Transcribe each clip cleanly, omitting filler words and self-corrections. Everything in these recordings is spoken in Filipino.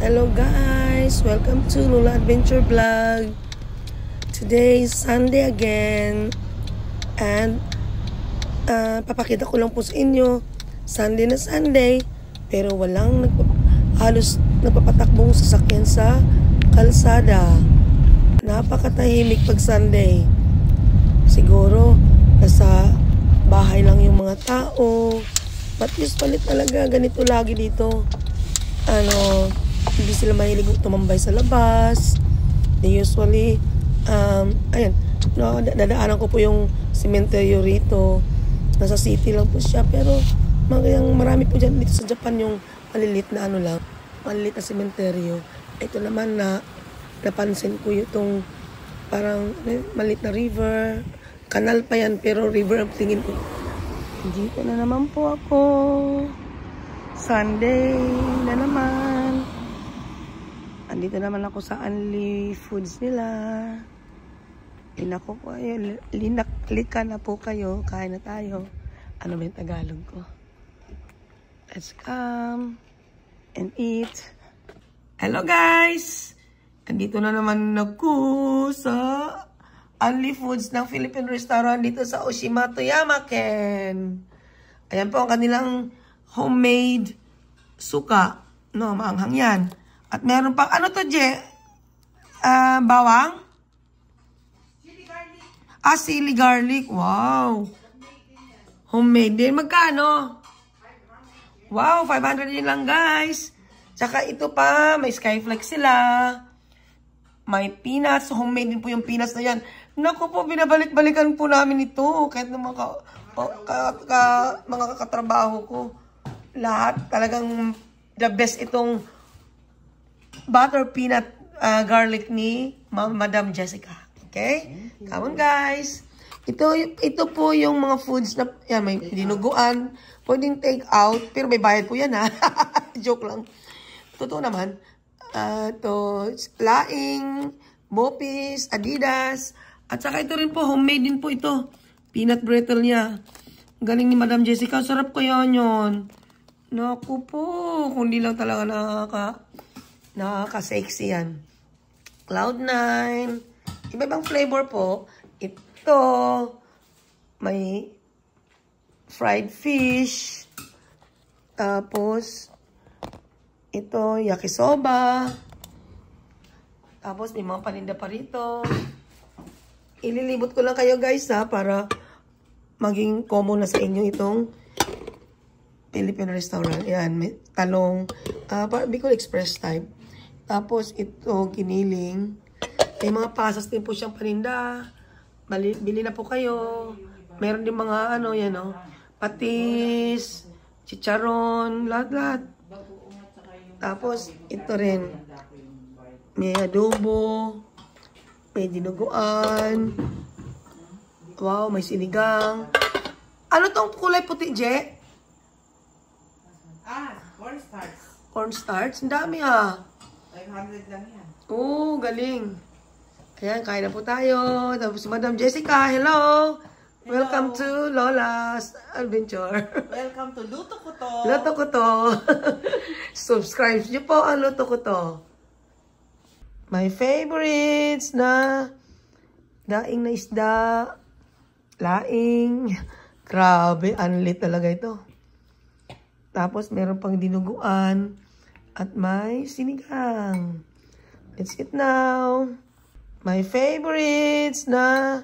Hello guys! Welcome to Lola Adventure Vlog. Today is Sunday again. And papakita ko lang po sa inyo. Sunday na Sunday. Pero walang halos nagpapatakbong sasakyan sa kalsada. Napakatahimik pag Sunday. Siguro nasa bahay lang yung mga tao. But usually talaga ganito lagi dito. Hindi sila mahilig tumambay sa labas. They usually, ayan, dadaanan ko po yung cemetery rito. Nasa city lang po siya. Pero marami po dyan dito sa Japan yung malilit na malilit na cemetery. Ito naman napansin ko yung parang malilit na river. Kanal pa yan, pero river ang tingin ko. Dito na naman po ako. Sunday na naman. Andito naman ako sa Unli Foods nila. Lika na po kayo. Kain na tayo. Ano ba yung Tagalog ko? Let's come and eat. Hello guys! Andito na naman ako sa Unli Foods ng Philippine Restaurant dito sa Oshima, Toyama-ken. Ayan po ang kanilang homemade suka. No, maanghang yan. At meron pang, ano to, Je? Bawang? Chili garlic. Chili garlic. Wow. Homemade din. Magkano? Wow, 500 yun lang, guys. Tsaka ito pa, may skyflex sila. May peanuts. Homemade din po yung peanuts na yan. Naku po, binabalik-balikan po namin ito. Kahit ng mga katrabaho ko. Lahat talagang the best itong butter peanut garlic ni Madam Jessica. Okay? Come on guys. Ito po yung mga foods na yan, may dinuguan, pwedeng take out, pero may bayad po yan ha. Joke lang. Totoo naman. Laing, Bopis, Adidas, at saka ito rin po, homemade din po ito. Peanut brittle niya. Galing ni Madam Jessica. Sarap kaya yun. Naku po, kundi lang talaga nakaka-sexy yan. Cloud9. Iba-ibang flavor po. Ito, may fried fish. Tapos, ito, yakisoba. Tapos, may mga paninda pa rito. Ililibot ko lang kayo guys para maging common na sa inyo itong Philippine Restaurant. Ayan, may talong, Bicol Express type. Tapos, ito, giniling. May mga pasas din po siyang paninda. Bili na po kayo. Meron din mga, patis, chicharon, lahat-lahat. Tapos, ito rin. May adobo, may dinuguan. Wow, may sinigang. Ano tong kulay puti, Je? Cornstarch. Cornstarch? Ang dami 500 lang yan. Oh, galing. Ayan, kain na po tayo. Tapos si Madam Jessica, hello! Welcome to Lola's Adventure. Welcome to Luto Ko To. Luto Ko To. Subscribe niyo po ang Luto Ko To. My favorites na daing na isda. Laing. Grabe, unlit talaga ito. Tapos, meron pang dinuguan. At may sinigang. Let's eat now. My favorites na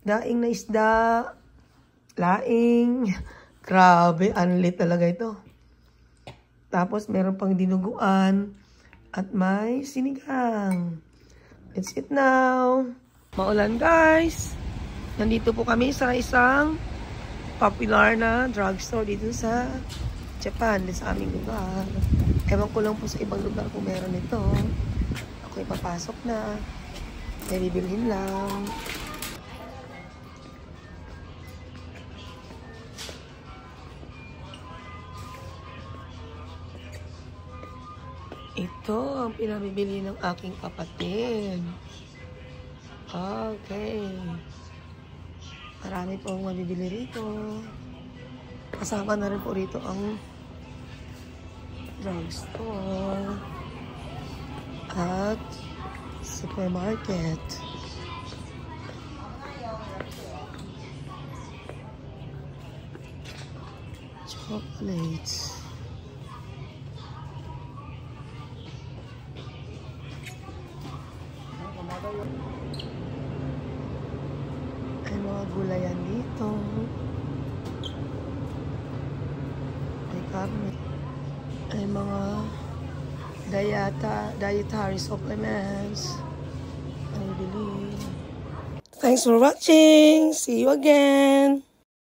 daing na isda. Laing. Grabe, unlit talaga ito. Tapos, meron pang dinuguan. At may sinigang. Let's eat now. Maulan guys. Nandito po kami sa isang popular na drugstore dito sa Japan, sa aming lugar. Ewan ko lang po sa ibang lugar kung meron ito. Ako ipapasok na. May bibilhin lang. Ito ang pinabibili ng aking kapatid. Okay. Marami pong mabibili rito. Kasama na rin po rito ang drugstore. supermarket. Chocolates. Ay, mga gulayan dito. May karne. Ay, mga dietary supplements. I believe. Thanks for watching. See you again.